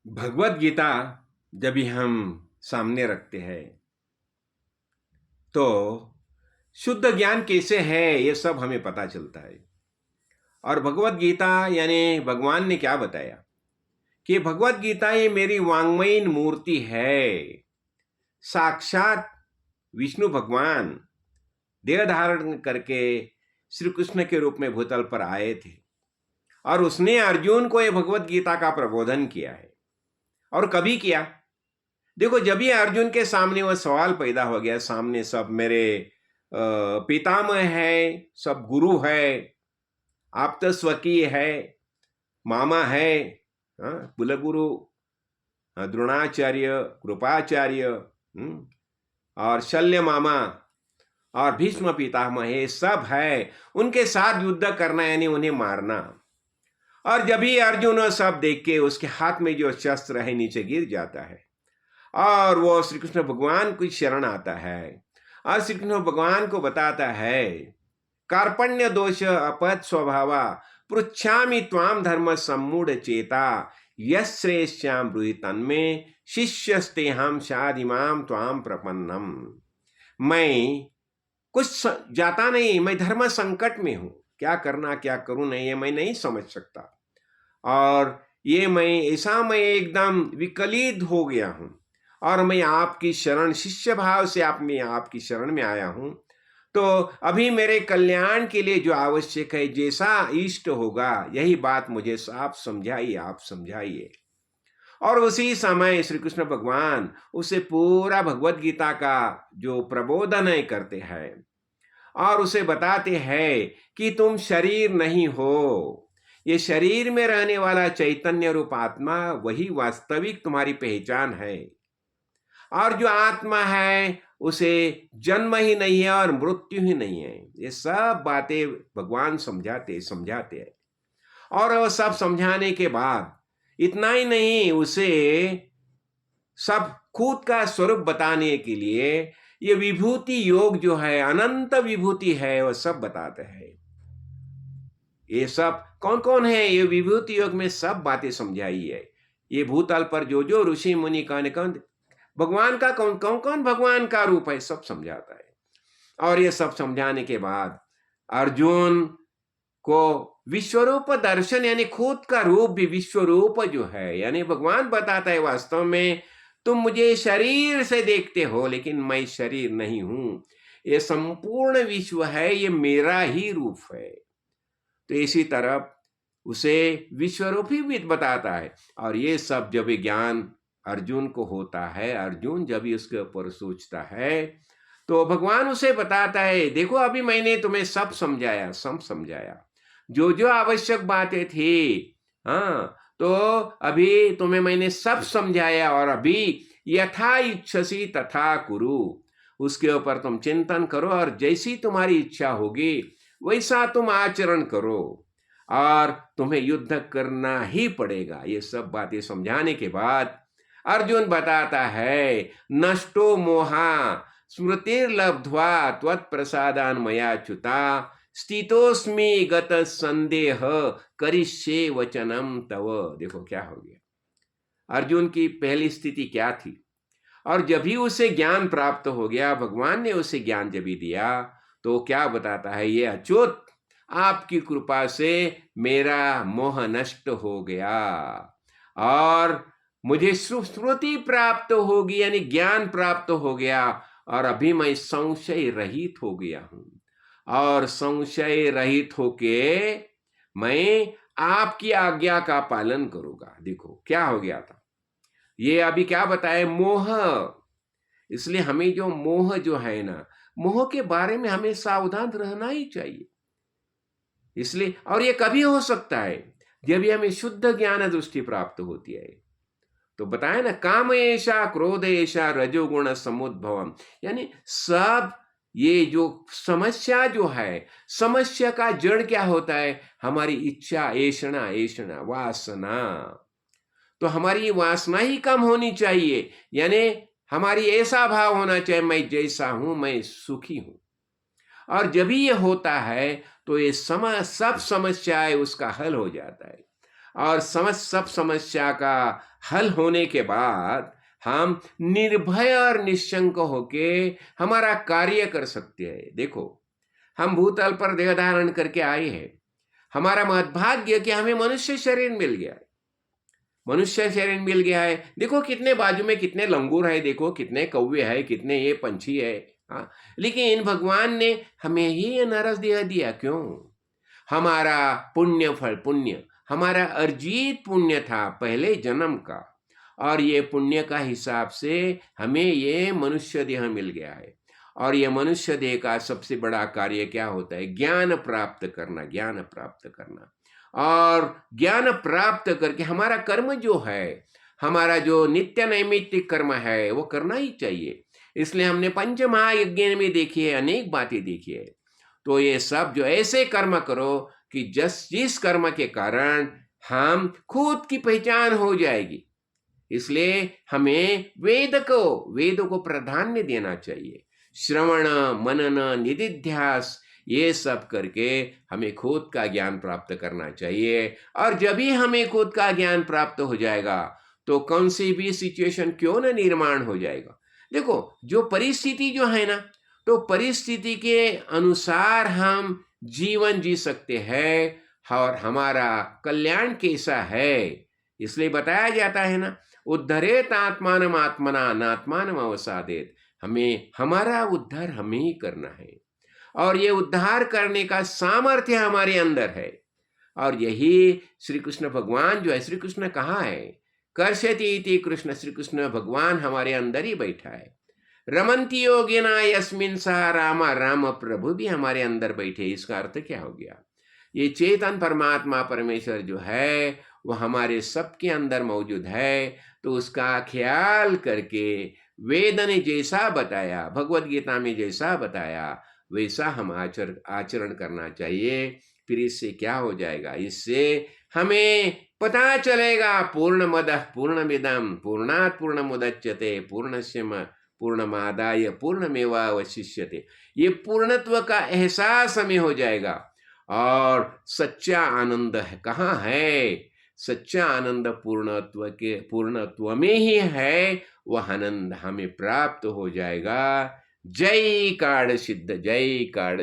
भगवत गीता जब भी हम सामने रखते हैं तो शुद्ध ज्ञान कैसे है ये सब हमें पता चलता है। और भगवत गीता यानी भगवान ने क्या बताया कि भगवत गीता ये मेरी वांग्मयीन मूर्ति है। साक्षात विष्णु भगवान देह धारण करके श्री कृष्ण के रूप में भूतल पर आए थे और उसने अर्जुन को ये भगवत गीता का प्रबोधन किया है। और कभी किया, देखो जब भी अर्जुन के सामने वह सवाल पैदा हो गया, सामने सब मेरे पितामह है, सब गुरु है, आप तो स्वकीय है, मामा है, कुलगुरु द्रोणाचार्य, कृपाचार्य, और शल्य मामा और भीष्म पितामह, ये सब है, उनके साथ युद्ध करना यानी उन्हें मारना। और जब भी अर्जुन वह सब देख के उसके हाथ में जो शस्त्र है नीचे गिर जाता है और वो श्री कृष्ण भगवान की शरण आता है और श्री कृष्ण भगवान को बताता है, कार्पण्य दोष अपद स्वभावा पृच्छामि त्वाम धर्म सम्मूढ़ चेता यश्रेष्याम ब्रूहि तन्मे शिष्यस्ते हम शादिमाम त्वाम प्रपन्नम। मैं कुछ जाता नहीं, मैं धर्म संकट में हूं, क्या करना क्या करूं नहीं ये मैं नहीं समझ सकता। और ये मैं एकदम विकलित हो गया हूं और मैं आपकी शरण, शिष्य भाव से आपकी शरण में आया हूं। तो अभी मेरे कल्याण के लिए जो आवश्यक है, जैसा इष्ट होगा, यही बात मुझे आप समझाइए, आप समझाइए। और उसी समय श्री कृष्ण भगवान उसे पूरा भगवत गीता का जो प्रबोधन है करते हैं और उसे बताते हैं कि तुम शरीर नहीं हो, ये शरीर में रहने वाला चैतन्य रूप आत्मा वही वास्तविक तुम्हारी पहचान है। और जो आत्मा है उसे जन्म ही नहीं है और मृत्यु ही नहीं है। ये सब बातें भगवान समझाते समझाते हैं। और वो सब समझाने के बाद इतना ही नहीं, उसे सब खुद का स्वरूप बताने के लिए ये विभूति योग जो है, अनंत विभूति है, वो सब बताते हैं। ये सब कौन कौन है, ये विभूति योग में सब बातें समझाई है। ये भूतल पर जो जो ऋषि मुनि कौन भगवान का कौन कौन कौन भगवान का रूप है, सब समझाता है। और ये सब समझाने के बाद अर्जुन को विश्वरूप दर्शन यानी खुद का रूप भी विश्वरूप जो है, यानी भगवान बताता है वास्तव में तुम मुझे शरीर से देखते हो लेकिन मैं शरीर नहीं हूं, ये संपूर्ण विश्व है, ये मेरा ही रूप है। तो इसी तरह उसे विश्वरूपी भी बताता है। और ये सब जब ज्ञान अर्जुन को होता है, अर्जुन जब भी उसके ऊपर सोचता है, तो भगवान उसे बताता है, देखो अभी मैंने तुम्हें सब समझाया, सब समझाया, जो जो आवश्यक बातें थी, हाँ, तो अभी तुम्हें मैंने सब समझाया और अभी यथा इच्छसी तथा कुरु, उसके ऊपर तुम चिंतन करो और जैसी तुम्हारी इच्छा होगी वैसा तुम आचरण करो और तुम्हें युद्ध करना ही पड़ेगा। ये सब बातें समझाने के बाद अर्जुन बताता है, नष्टो मोहा स्मृतिर्लब्ध्वा त्वत्प्रसादान मया च्युता स्थितोस्मि गत संदेह करिष्ये वचनम तव। देखो क्या हो गया, अर्जुन की पहली स्थिति क्या थी और जब भी उसे ज्ञान प्राप्त हो गया, भगवान ने उसे ज्ञान जब भी दिया, तो क्या बताता है, ये अच्युत आपकी कृपा से मेरा मोह नष्ट हो गया और मुझे स्मृति प्राप्त होगी यानी ज्ञान प्राप्त हो गया और अभी मैं संशय रहित हो गया हूं। और संशय रहित होके मैं आपकी आज्ञा का पालन करूंगा। देखो क्या हो गया था, ये अभी क्या बताए, मोह। इसलिए हमें जो मोह जो है ना, मोह के बारे में हमें सावधान रहना ही चाहिए। इसलिए, और ये कभी हो सकता है जब हमें शुद्ध ज्ञान दृष्टि प्राप्त होती है। तो बताया ना, काम ऐसा क्रोध ऐसा रजोगुण समुद्भवम, यानी सब ये जो समस्या जो है, समस्या का जड़ क्या होता है, हमारी इच्छा, ऐषणा, ऐषणा वासना। तो हमारी वासना ही कम होनी चाहिए, यानी हमारी ऐसा भाव होना चाहिए, मैं जैसा हूं मैं सुखी हूं। और जब भी ये होता है तो ये सब समस्याएं उसका हल हो जाता है। और सब समस्या का हल होने के बाद हम निर्भय और निश्चंक होके हमारा कार्य कर सकते हैं। देखो, हम भूतल पर देह धारण करके आए हैं। हमारा महत्भाग्य कि हमें मनुष्य शरीर मिल गया है। मनुष्य शरीर मिल गया है। देखो कितने बाजू में कितने लंगूर है, देखो कितने कौवे है, कितने ये पंछी है। हाँ, लेकिन इन भगवान ने हमें ही ये नरस देह दिया क्यों? हमारा पुण्य फल, पुण्य हमारा अर्जित पुण्य था पहले जन्म का, और ये पुण्य का हिसाब से हमें ये मनुष्य देह मिल गया है। और ये मनुष्य देह का सबसे बड़ा कार्य क्या होता है? ज्ञान प्राप्त करना, ज्ञान प्राप्त करना। और ज्ञान प्राप्त करके हमारा कर्म जो है, हमारा जो नित्य नैमित्तिक कर्म है, वो करना ही चाहिए। इसलिए हमने पंच महायज्ञ में देखी है, अनेक बातें देखी है। तो ये सब जो ऐसे कर्म करो कि जिस कर्म के कारण हम खुद की पहचान हो जाएगी। इसलिए हमें वेदों को प्राधान्य देना चाहिए। श्रवण, मनन, निधिध्यास ये सब करके हमें खुद का ज्ञान प्राप्त करना चाहिए। और जब भी हमें खुद का ज्ञान प्राप्त हो जाएगा तो कौन सी भी सिचुएशन क्यों न निर्माण हो जाएगा। देखो, जो परिस्थिति जो है ना, तो परिस्थिति के अनुसार हम जीवन जी सकते हैं और हमारा कल्याण कैसा है। इसलिए बताया जाता है ना, उद्धरेत आत्मानम आत्मना नात्मानम अवसादेत। हमें हमारा उद्धार हमें ही करना है, और ये उद्धार करने का सामर्थ्य हमारे अंदर है। और यही श्री कृष्ण भगवान जो है, श्री कृष्ण कहाँ है? कर्षति इति कृष्ण, श्री कृष्ण भगवान हमारे अंदर ही बैठा है। रमन्ति योगिना यस्मिन् सह रामा, राम प्रभु भी हमारे अंदर बैठे। इसका अर्थ क्या हो गया? ये चेतन परमात्मा परमेश्वर जो है वो हमारे सबके अंदर मौजूद है। तो उसका ख्याल करके वेद ने जैसा बताया, भगवत गीता में जैसा बताया, वैसा हम आचरण करना चाहिए। फिर इससे क्या हो जाएगा? इससे हमें पता चलेगा पूर्णमदः पूर्णमिदं पूर्णात् पूर्णमुदच्यते पूर्णस्य पूर्णमादाय पूर्णमेवावशिष्यते। ये पूर्णत्व का एहसास हमें हो जाएगा। और सच्चा आनंद है कहाँ है? सच्चा आनंद पूर्णत्व में ही है। वह आनंद हमें प्राप्त हो जाएगा। जय कार्ड सिद्ध, जय कार्ड